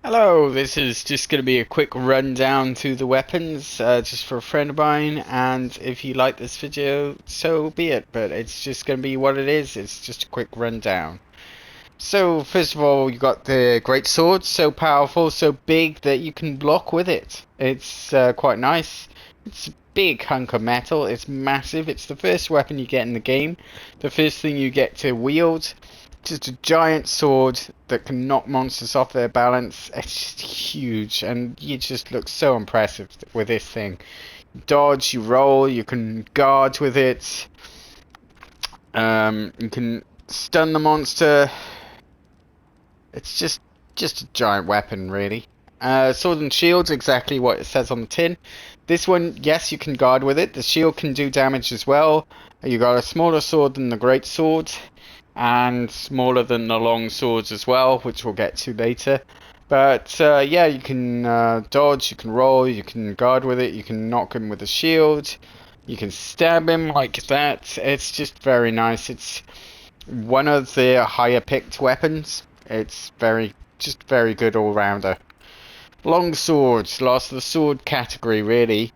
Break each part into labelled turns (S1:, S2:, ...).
S1: Hello, this is just going to be a quick rundown through the weapons, just for a friend of mine, and if you like this video, so be it, but it's just going to be what it is, it's just a quick rundown. So, first of all, you got the Great Sword, so powerful, so big that you can block with it. It's quite nice. It's a big hunk of metal, it's massive, it's the first weapon you get in the game, the first thing you get to wield. Just a giant sword that can knock monsters off their balance. It's just huge, and you just look so impressive with this thing. Dodge, you roll, you can guard with it. You can stun the monster. It's just a giant weapon, really. Sword and shield's exactly what it says on the tin. This one, yes, you can guard with it. The shield can do damage as well. You got a smaller sword than the great sword, and smaller than the long swords as well, which we'll get to later. But yeah, you can dodge, you can roll, you can guard with it, you can knock him with a shield, you can stab him like that. It's just very nice. It's one of the higher picked weapons. It's just very good all rounder. Long swords, last of the sword category, really.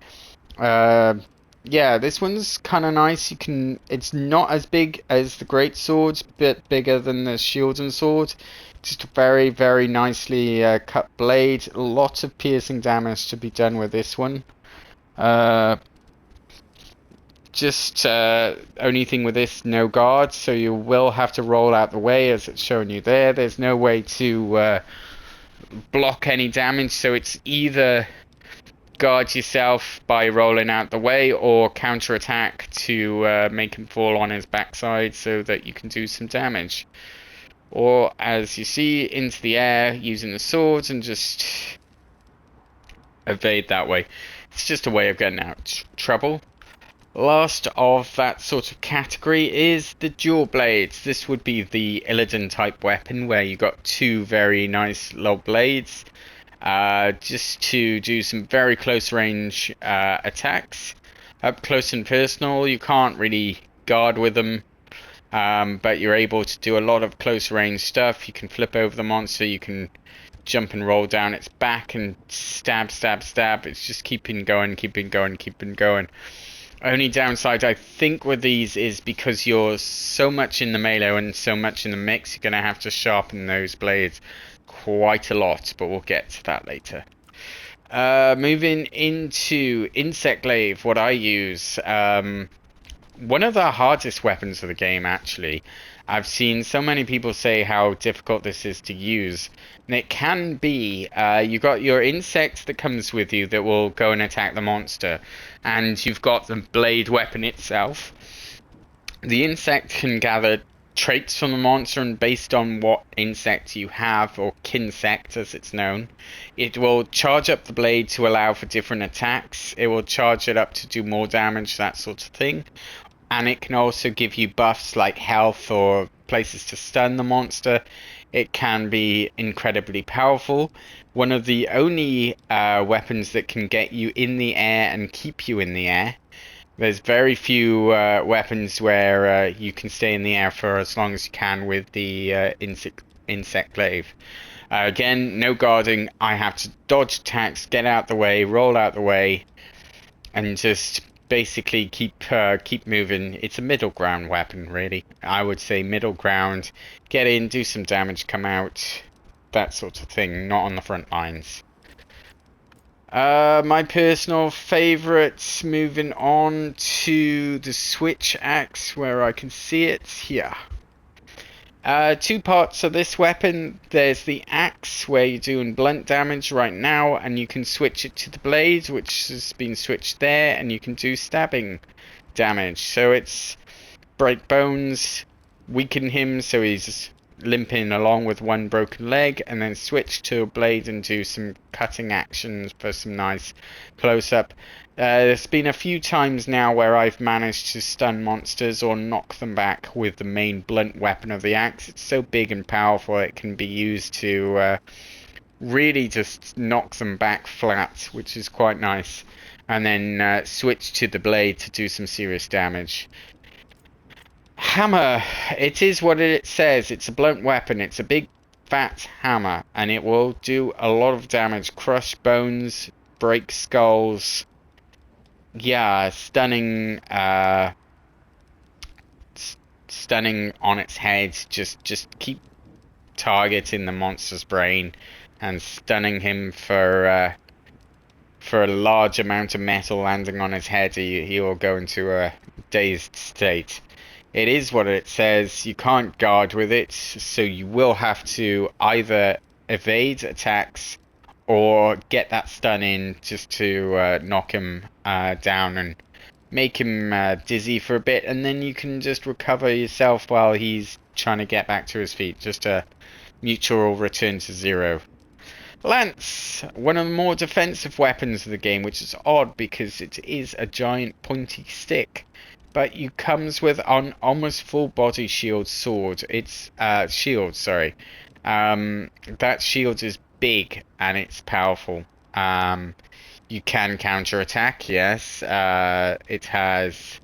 S1: Uh, yeah, this one's kind of nice. It's not as big as the great swords, bit bigger than the shield and sword. Just a very, very nicely cut blade. A lot of piercing damage to be done with this one. Uh, just only thing with this, no guard, so you will have to roll out the way as it's showing you there. There's no way to block any damage, so it's either guard yourself by rolling out the way or counterattack to make him fall on his backside so that you can do some damage. Or, as you see, into the air using the swords and just evade that way. It's just a way of getting out trouble. Last of that sort of category is the dual blades. This would be the Illidan type weapon where you got two very nice long blades. Just to do some very close range attacks. Up close and personal, you can't really guard with them, but you're able to do a lot of close range stuff. You can flip over the monster, you can jump and roll down its back and stab, stab, stab. It's just keeping going, keeping going, keeping going. Only downside I think with these is because you're so much in the melee and so much in the mix, you're going to have to sharpen those blades quite a lot, but we'll get to that later. Moving into Insect Glaive, what I use. One of the hardest weapons of the game, actually. I've seen so many people say how difficult this is to use. And it can be. You've got your insect that comes with you that will go and attack the monster. And you've got the blade weapon itself. The insect can gather traits from the monster, and based on what insect you have, or kinsect as it's known, it will charge up the blade to allow for different attacks. It will charge it up to do more damage, that sort of thing. And it can also give you buffs like health or places to stun the monster. It can be incredibly powerful. One of the only weapons that can get you in the air and keep you in the air. There's very few weapons where you can stay in the air for as long as you can with the insect glaive. Again, no guarding. I have to dodge attacks, get out the way, roll out the way, and just basically keep moving. It's a middle ground weapon, really. I would say middle ground. Get in, do some damage, come out, that sort of thing. Not on the front lines. My personal favourites, moving on to the switch axe where I can see it here. Two parts of this weapon. There's the axe where you're doing blunt damage right now, and you can switch it to the blade, which has been switched there, and you can do stabbing damage. So it's break bones, weaken him so he's limping along with one broken leg, and then switch to a blade and do some cutting actions for some nice close-up. There's been a few times now where I've managed to stun monsters or knock them back with the main blunt weapon of the axe. It's so big and powerful it can be used to really just knock them back flat, which is quite nice. And then switch to the blade to do some serious damage. Hammer, it is what it says. It's a blunt weapon. It's a big fat hammer, and it will do a lot of damage. Crush bones, break skulls. Yeah, stunning on its head. Just keep targeting the monster's brain and stunning him for a large amount of metal landing on his head. He will go into a dazed state. It is what it says. You can't guard with it, so you will have to either evade attacks or get that stun in just to knock him down and make him dizzy for a bit, and then you can just recover yourself while he's trying to get back to his feet. Just a mutual return to zero. Lance, one of the more defensive weapons of the game, which is odd because it is a giant pointy stick. But you comes with an almost full body shield sword. It's shield, sorry. That shield is big and it's powerful. You can counter attack, yes. It has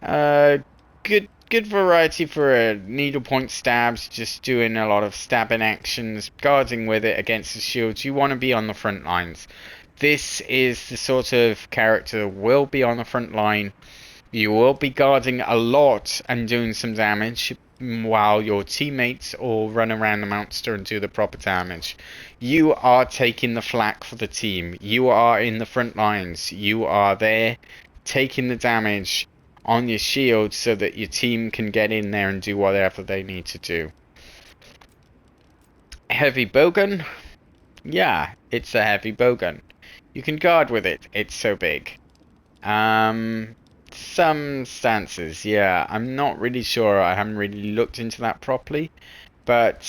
S1: good variety for needlepoint stabs, just doing a lot of stabbing actions, guarding with it against the shields. You want to be on the front lines. This is the sort of character that will be on the front line. You will be guarding a lot and doing some damage while your teammates all run around the monster and do the proper damage. You are taking the flak for the team. You are in the front lines. You are there taking the damage on your shield so that your team can get in there and do whatever they need to do. Heavy bowgun? Yeah, it's a heavy bowgun. You can guard with it. It's so big. Some stances, yeah. I'm not really sure. I haven't really looked into that properly. But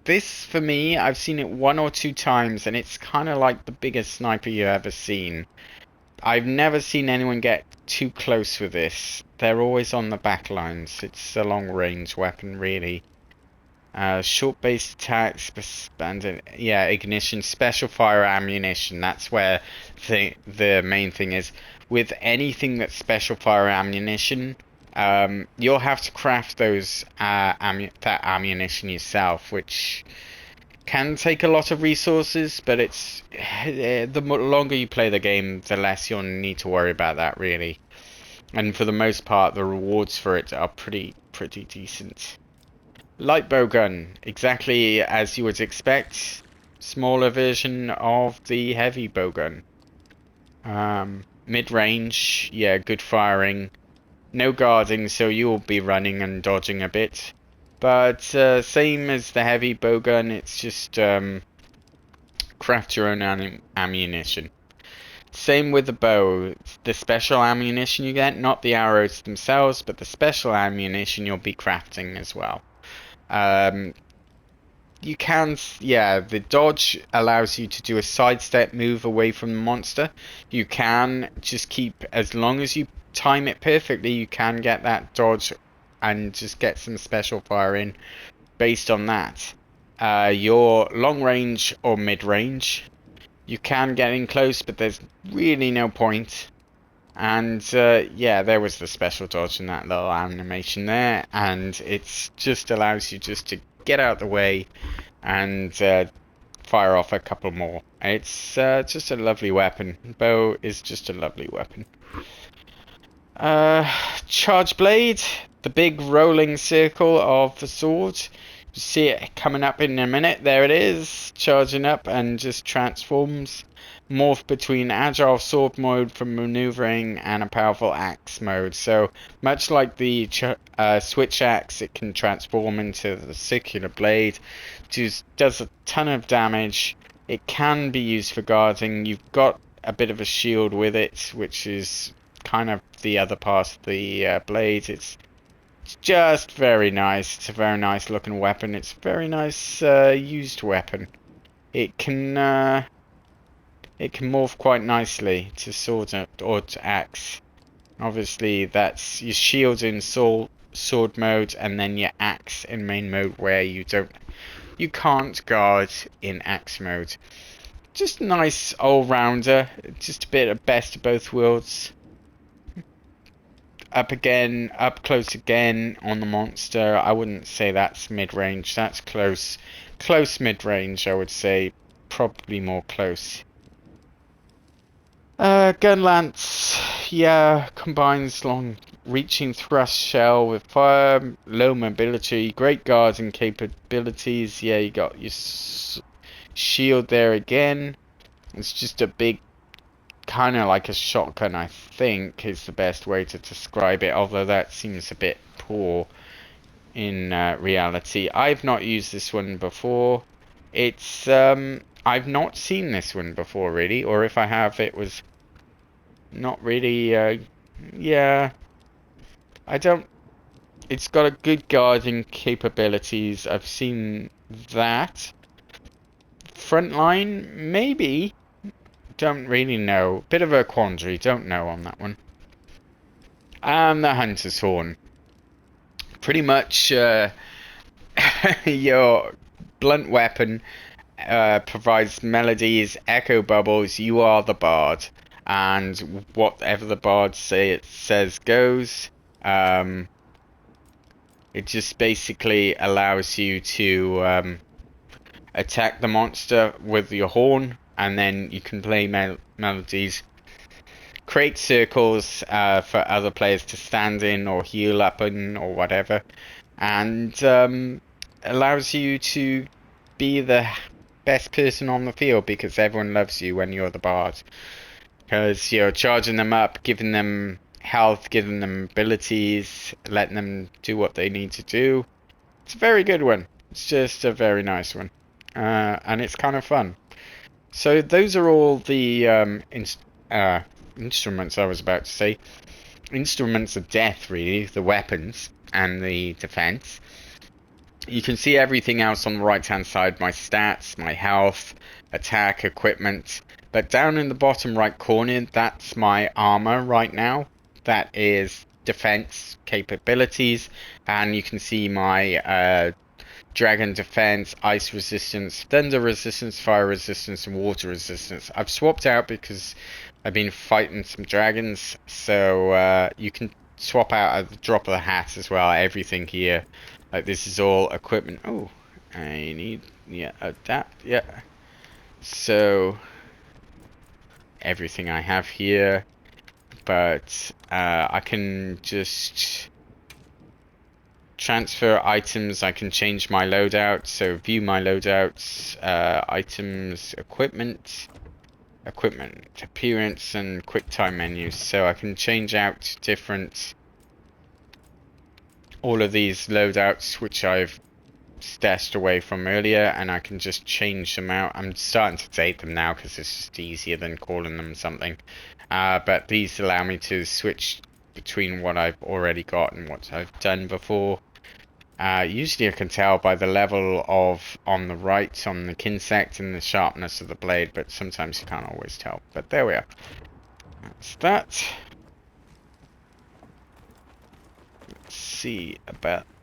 S1: this, for me, I've seen it 1 or 2 times, and it's kind of like the biggest sniper you've ever seen. I've never seen anyone get too close with this. They're always on the back lines. It's a long-range weapon, really. Short-based attacks, yeah, ignition, special fire ammunition. That's where the main thing is. With anything that's special fire ammunition, you'll have to craft those that ammunition yourself, which can take a lot of resources, but it's the longer you play the game, the less you'll need to worry about that, really. And for the most part, the rewards for it are pretty decent. Light bowgun, exactly as you would expect. Smaller version of the heavy bowgun. Mid-range, yeah, good firing. No guarding, so you'll be running and dodging a bit. But same as the heavy bowgun, it's just craft your own ammunition. Same with the bow. The special ammunition you get, not the arrows themselves, but the special ammunition you'll be crafting as well. You can, yeah, the dodge allows you to do a sidestep move away from the monster. You can just keep, as long as you time it perfectly, you can get that dodge and just get some special fire in based on that. Your long range or mid range, you can get in close, but there's really no point. And yeah, there was the special dodge in that little animation there, and it just allows you just to get out the way and fire off a couple more. It's just a lovely weapon. Bow is just a lovely weapon. Charge blade, the big rolling circle of the sword. You see it coming up in a minute. There it is, charging up and just transforms. Morph between agile sword mode for maneuvering and a powerful axe mode. So much like the switch axe, it can transform into the circular blade. Just does a ton of damage. It can be used for guarding. You've got a bit of a shield with it, which is kind of the other part of the blade. It's just very nice. It's a very nice looking weapon. It's a very nice used weapon. It can morph quite nicely to sword or to axe. Obviously, that's your shield in sword mode, and then your axe in main mode, where you can't guard in axe mode. Just a nice all-rounder. Just a bit of best of both worlds. Up again, up close again on the monster. I wouldn't say that's mid-range. That's close mid-range, I would say. Probably more close. Gun lance, yeah, combines long reaching thrust shell with fire, low mobility, great guarding capabilities. Yeah, you got your shield there again. It's just a big, kind of like a shotgun, I think, is the best way to describe it, although that seems a bit poor in reality. I've not used this one before. It's, I've not seen this one before, really, or if I have, it was not really, yeah, I don't, it's got a good guarding capabilities. I've seen that. Frontline, maybe. Don't really know. Bit of a quandary, don't know on that one. And the Hunter's Horn. Pretty much your blunt weapon provides melodies, echo bubbles. You are the bard. And whatever the bard says goes. It just basically allows you to attack the monster with your horn, and then you can play melodies, create circles for other players to stand in or heal up in or whatever, and allows you to be the best person on the field because everyone loves you when you're the bard. Because you're charging them up, giving them health, giving them abilities, letting them do what they need to do. It's a very good one. It's just a very nice one. And it's kind of fun. So those are all the instruments I was about to say. Instruments of death, really. The weapons and the defense. You can see everything else on the right hand side. My stats, my health, attack, equipment. But down in the bottom right corner, that's my armor right now. That is defense capabilities. And you can see my dragon defense, ice resistance, thunder resistance, fire resistance, and water resistance. I've swapped out because I've been fighting some dragons, so you can swap out at the drop of the hat as well. Everything here, like this is all equipment. Oh, I need, yeah, adapt, yeah. So everything I have here, but I can just transfer items. I can change my loadout, so view my loadouts, items, equipment, appearance, and quick time menus. So I can change out different, all of these loadouts which I've stashed away from earlier, and I can just change them out. I'm starting to date them now because it's just easier than calling them something. But these allow me to switch between what I've already got and what I've done before. Usually I can tell by the level of on the right on the kinsect and the sharpness of the blade, but sometimes you can't always tell. But there we are. That's that. Let's see about